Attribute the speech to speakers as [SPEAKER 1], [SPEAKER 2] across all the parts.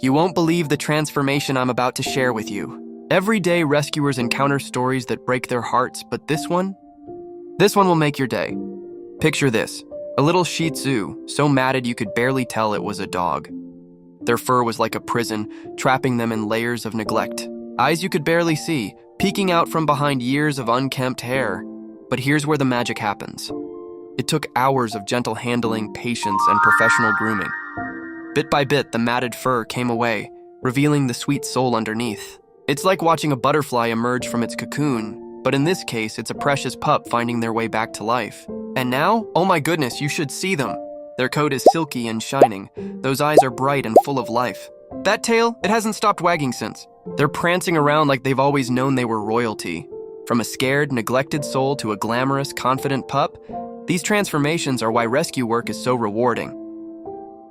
[SPEAKER 1] You won't believe the transformation I'm about to share with you. Every day, rescuers encounter stories that break their hearts, but this one will make your day. Picture this, a little Shih Tzu, so matted you could barely tell it was a dog. Their fur was like a prison, trapping them in layers of neglect. Eyes you could barely see, peeking out from behind years of unkempt hair. But here's where the magic happens. It took hours of gentle handling, patience, and professional grooming. Bit by bit, the matted fur came away, revealing the sweet soul underneath. It's like watching a butterfly emerge from its cocoon, but in this case, it's a precious pup finding their way back to life. And now, oh my goodness, you should see them. Their coat is silky and shining. Those eyes are bright and full of life. That tail, it hasn't stopped wagging since. They're prancing around like they've always known they were royalty. From a scared, neglected soul to a glamorous, confident pup, these transformations are why rescue work is so rewarding.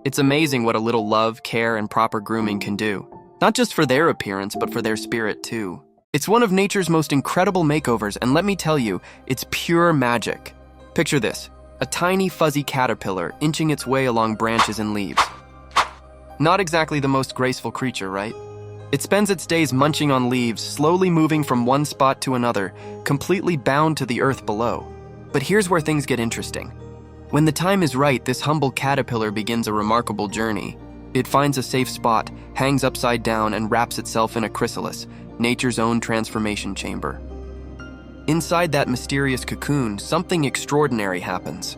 [SPEAKER 1] It's amazing what a little love, care, and proper grooming can do. Not just for their appearance, but for their spirit too. It's one of nature's most incredible makeovers, and let me tell you, it's pure magic. Picture this, a tiny fuzzy caterpillar inching its way along branches and leaves. Not exactly the most graceful creature, right? It spends its days munching on leaves, slowly moving from one spot to another, completely bound to the earth below. But here's where things get interesting. When the time is right, this humble caterpillar begins a remarkable journey. It finds a safe spot, hangs upside down, and wraps itself in a chrysalis, nature's own transformation chamber. Inside that mysterious cocoon, something extraordinary happens.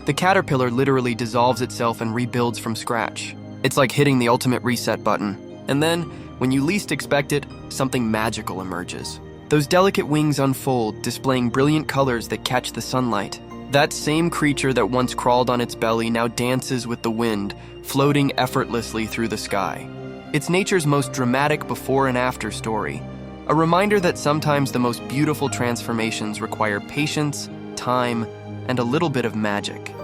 [SPEAKER 1] The caterpillar literally dissolves itself and rebuilds from scratch. It's like hitting the ultimate reset button. And then, when you least expect it, something magical emerges. Those delicate wings unfold, displaying brilliant colors that catch the sunlight. That same creature that once crawled on its belly now dances with the wind, floating effortlessly through the sky. It's nature's most dramatic before and after story. A reminder that sometimes the most beautiful transformations require patience, time, and a little bit of magic.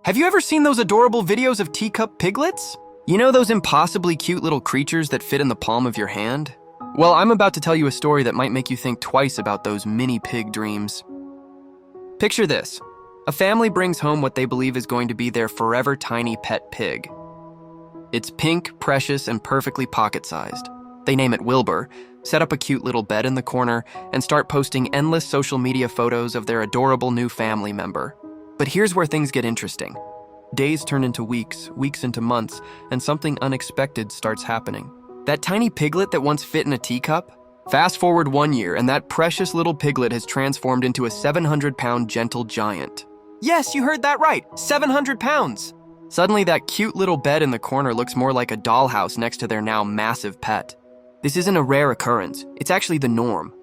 [SPEAKER 1] Have you ever seen those adorable videos of teacup piglets? You know those impossibly cute little creatures that fit in the palm of your hand? Well, I'm about to tell you a story that might make you think twice about those mini pig dreams. Picture this. A family brings home what they believe is going to be their forever tiny pet pig. It's pink, precious, and perfectly pocket-sized. They name it Wilbur, set up a cute little bed in the corner, and start posting endless social media photos of their adorable new family member. But here's where things get interesting. Days turn into weeks, weeks into months, and something unexpected starts happening. That tiny piglet that once fit in a teacup? Fast forward 1 year, and that precious little piglet has transformed into a 700-pound gentle giant. Yes, you heard that right, 700 pounds! Suddenly, that cute little bed in the corner looks more like a dollhouse next to their now massive pet. This isn't a rare occurrence, it's actually the norm.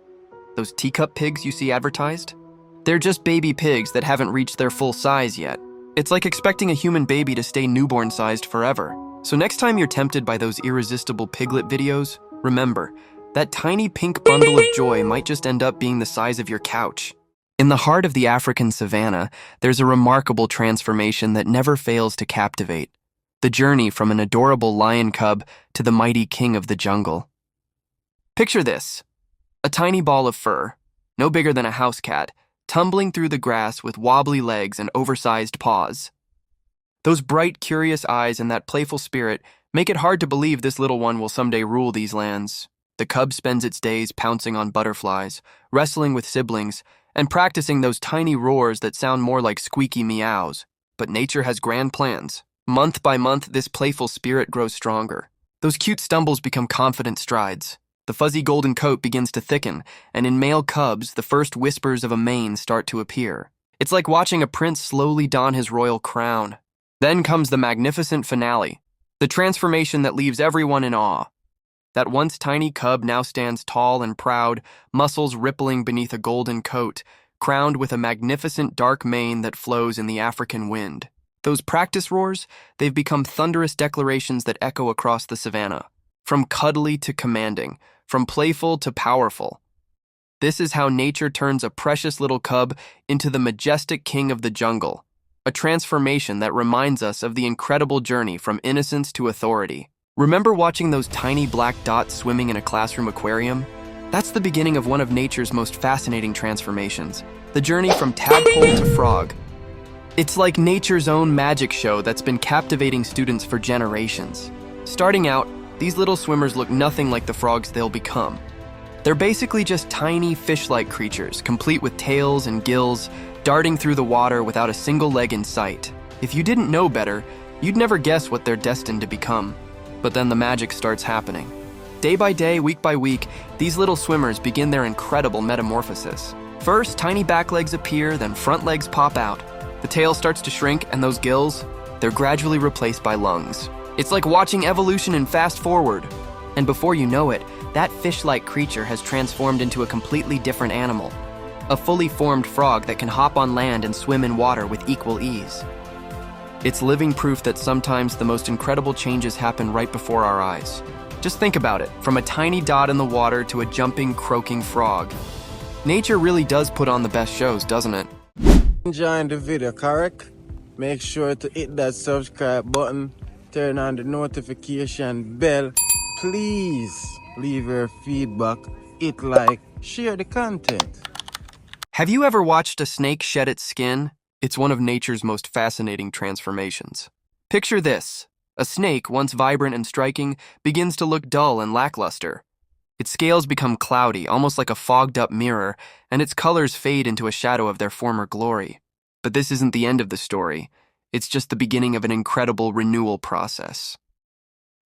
[SPEAKER 1] Those teacup pigs you see advertised? They're just baby pigs that haven't reached their full size yet. It's like expecting a human baby to stay newborn-sized forever. So next time you're tempted by those irresistible piglet videos, remember, that tiny pink bundle of joy might just end up being the size of your couch. In the heart of the African savanna, there's a remarkable transformation that never fails to captivate. The journey from an adorable lion cub to the mighty king of the jungle. Picture this, a tiny ball of fur, no bigger than a house cat, tumbling through the grass with wobbly legs and oversized paws. Those bright, curious eyes and that playful spirit make it hard to believe this little one will someday rule these lands. The cub spends its days pouncing on butterflies, wrestling with siblings, and practicing those tiny roars that sound more like squeaky meows. But nature has grand plans. Month by month, this playful spirit grows stronger. Those cute stumbles become confident strides. The fuzzy golden coat begins to thicken, and in male cubs, the first whispers of a mane start to appear. It's like watching a prince slowly don his royal crown. Then comes the magnificent finale, the transformation that leaves everyone in awe. That once tiny cub now stands tall and proud, muscles rippling beneath a golden coat, crowned with a magnificent dark mane that flows in the African wind. Those practice roars, they've become thunderous declarations that echo across the savanna. From cuddly to commanding, from playful to powerful. This is how nature turns a precious little cub into the majestic king of the jungle. A transformation that reminds us of the incredible journey from innocence to authority. Remember watching those tiny black dots swimming in a classroom aquarium? That's the beginning of one of nature's most fascinating transformations, the journey from tadpole to frog. It's like nature's own magic show that's been captivating students for generations. Starting out, these little swimmers look nothing like the frogs they'll become. They're basically just tiny fish-like creatures, complete with tails and gills, darting through the water without a single leg in sight. If you didn't know better, you'd never guess what they're destined to become. But then the magic starts happening. Day by day, week by week, these little swimmers begin their incredible metamorphosis. First, tiny back legs appear, then front legs pop out. The tail starts to shrink, and those gills, they're gradually replaced by lungs. It's like watching evolution in fast forward. And before you know it, that fish-like creature has transformed into a completely different animal. A fully formed frog that can hop on land and swim in water with equal ease. It's living proof that sometimes the most incredible changes happen right before our eyes. Just think about it, from a tiny dot in the water to a jumping, croaking frog. Nature really does put on the best shows, doesn't it?
[SPEAKER 2] Enjoying the video, correct? Make sure to hit that subscribe button, turn on the notification bell. Please leave your feedback, hit like, share the content.
[SPEAKER 1] Have you ever watched a snake shed its skin? It's one of nature's most fascinating transformations. Picture this. A snake, once vibrant and striking, begins to look dull and lackluster. Its scales become cloudy, almost like a fogged-up mirror, and its colors fade into a shadow of their former glory. But this isn't the end of the story. It's just the beginning of an incredible renewal process.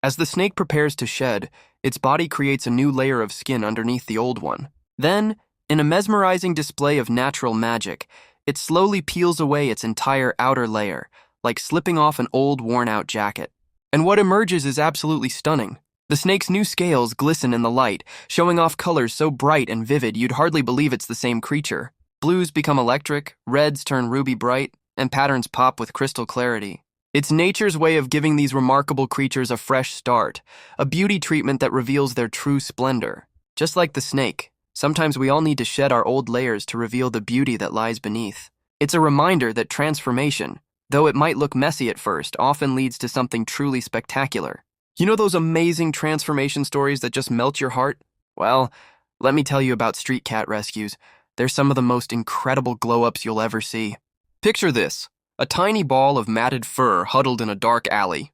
[SPEAKER 1] As the snake prepares to shed, its body creates a new layer of skin underneath the old one. Then, in a mesmerizing display of natural magic, it slowly peels away its entire outer layer, like slipping off an old, worn-out jacket. And what emerges is absolutely stunning. The snake's new scales glisten in the light, showing off colors so bright and vivid you'd hardly believe it's the same creature. Blues become electric, reds turn ruby bright, and patterns pop with crystal clarity. It's nature's way of giving these remarkable creatures a fresh start, a beauty treatment that reveals their true splendor. Just like the snake, sometimes we all need to shed our old layers to reveal the beauty that lies beneath. It's a reminder that transformation, though it might look messy at first, often leads to something truly spectacular. You know those amazing transformation stories that just melt your heart? Well, let me tell you about street cat rescues. They're some of the most incredible glow-ups you'll ever see. Picture this, a tiny ball of matted fur huddled in a dark alley.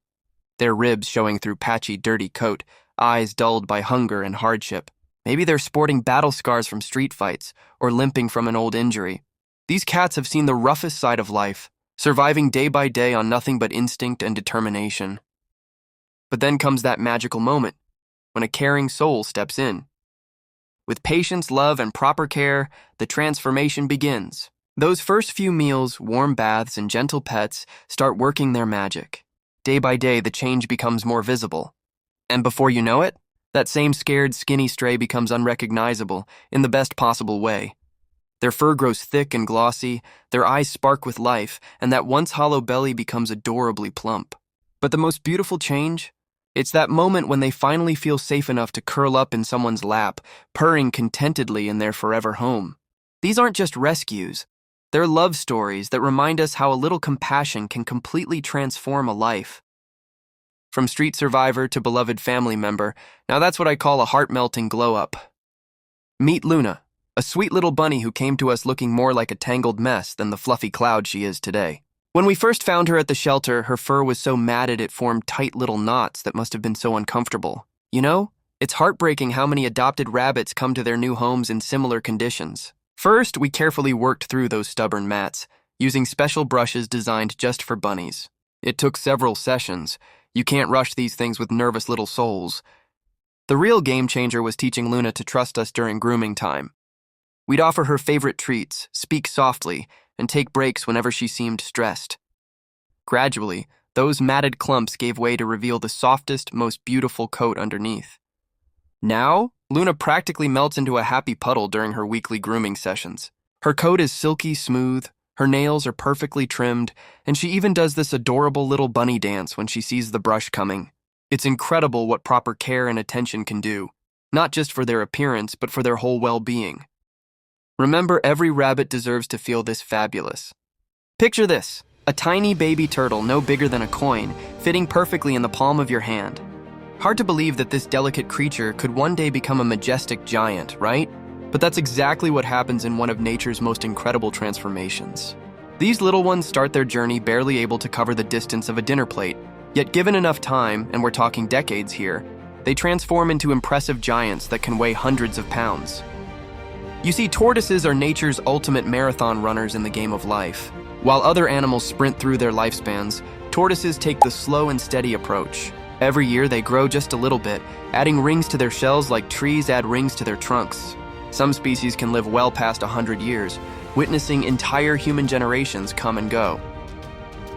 [SPEAKER 1] Their ribs showing through patchy, dirty coat, eyes dulled by hunger and hardship. Maybe they're sporting battle scars from street fights or limping from an old injury. These cats have seen the roughest side of life, surviving day by day on nothing but instinct and determination. But then comes that magical moment, when a caring soul steps in. With patience, love, and proper care, the transformation begins. Those first few meals, warm baths, and gentle pets start working their magic. Day by day, the change becomes more visible. And before you know it, that same scared, skinny stray becomes unrecognizable in the best possible way. Their fur grows thick and glossy, their eyes spark with life, and that once hollow belly becomes adorably plump. But the most beautiful change? It's that moment when they finally feel safe enough to curl up in someone's lap, purring contentedly in their forever home. These aren't just rescues. They're love stories that remind us how a little compassion can completely transform a life. From street survivor to beloved family member, now that's what I call a heart-melting glow-up. Meet Luna, a sweet little bunny who came to us looking more like a tangled mess than the fluffy cloud she is today. When we first found her at the shelter, her fur was so matted it formed tight little knots that must have been so uncomfortable. You know, it's heartbreaking how many adopted rabbits come to their new homes in similar conditions. First, we carefully worked through those stubborn mats, using special brushes designed just for bunnies. It took several sessions. You can't rush these things with nervous little souls. The real game changer was teaching Luna to trust us during grooming time. We'd offer her favorite treats, speak softly, and take breaks whenever she seemed stressed. Gradually, those matted clumps gave way to reveal the softest, most beautiful coat underneath. Now, Luna practically melts into a happy puddle during her weekly grooming sessions. Her coat is silky smooth, her nails are perfectly trimmed, and she even does this adorable little bunny dance when she sees the brush coming. It's incredible what proper care and attention can do, not just for their appearance, but for their whole well-being. Remember, every rabbit deserves to feel this fabulous. Picture this, a tiny baby turtle no bigger than a coin, fitting perfectly in the palm of your hand. Hard to believe that this delicate creature could one day become a majestic giant, right? But that's exactly what happens in one of nature's most incredible transformations. These little ones start their journey barely able to cover the distance of a dinner plate, Yet given enough time, and we're talking decades here, they transform into impressive giants that can weigh hundreds of pounds. You see, tortoises are nature's ultimate marathon runners in the game of life. While other animals sprint through their lifespans, tortoises take the slow and steady approach. Every year they grow just a little bit, adding rings to their shells like trees add rings to their trunks. Some species can live well past 100 years, witnessing entire human generations come and go.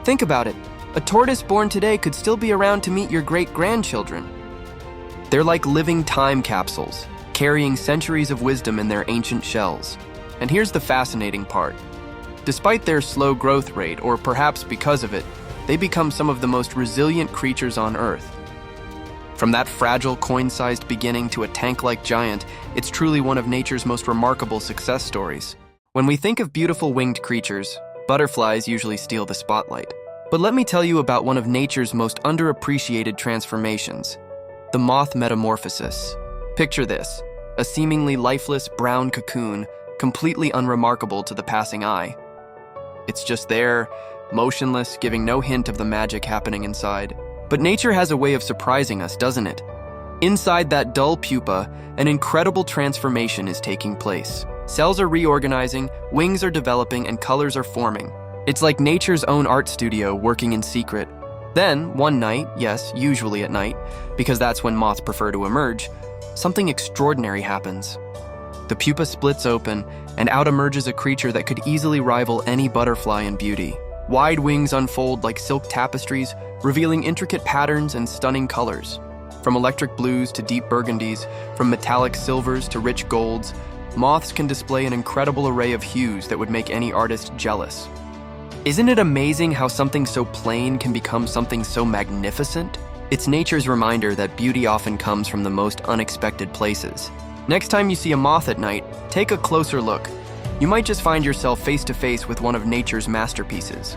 [SPEAKER 1] Think about it. A tortoise born today could still be around to meet your great-grandchildren. They're like living time capsules, carrying centuries of wisdom in their ancient shells. And here's the fascinating part. Despite their slow growth rate, or perhaps because of it, they become some of the most resilient creatures on Earth. From that fragile, coin-sized beginning to a tank-like giant, it's truly one of nature's most remarkable success stories. When we think of beautiful winged creatures, butterflies usually steal the spotlight. But let me tell you about one of nature's most underappreciated transformations, the moth metamorphosis. Picture this, a seemingly lifeless brown cocoon, completely unremarkable to the passing eye. It's just there, motionless, giving no hint of the magic happening inside. But nature has a way of surprising us, doesn't it? Inside that dull pupa, an incredible transformation is taking place. Cells are reorganizing, wings are developing, and colors are forming. It's like nature's own art studio working in secret. Then, one night, yes, usually at night, because that's when moths prefer to emerge, something extraordinary happens. The pupa splits open, and out emerges a creature that could easily rival any butterfly in beauty. Wide wings unfold like silk tapestries, revealing intricate patterns and stunning colors. From electric blues to deep burgundies, from metallic silvers to rich golds, moths can display an incredible array of hues that would make any artist jealous. Isn't it amazing how something so plain can become something so magnificent? It's nature's reminder that beauty often comes from the most unexpected places. Next time you see a moth at night, take a closer look. You might just find yourself face to face with one of nature's masterpieces.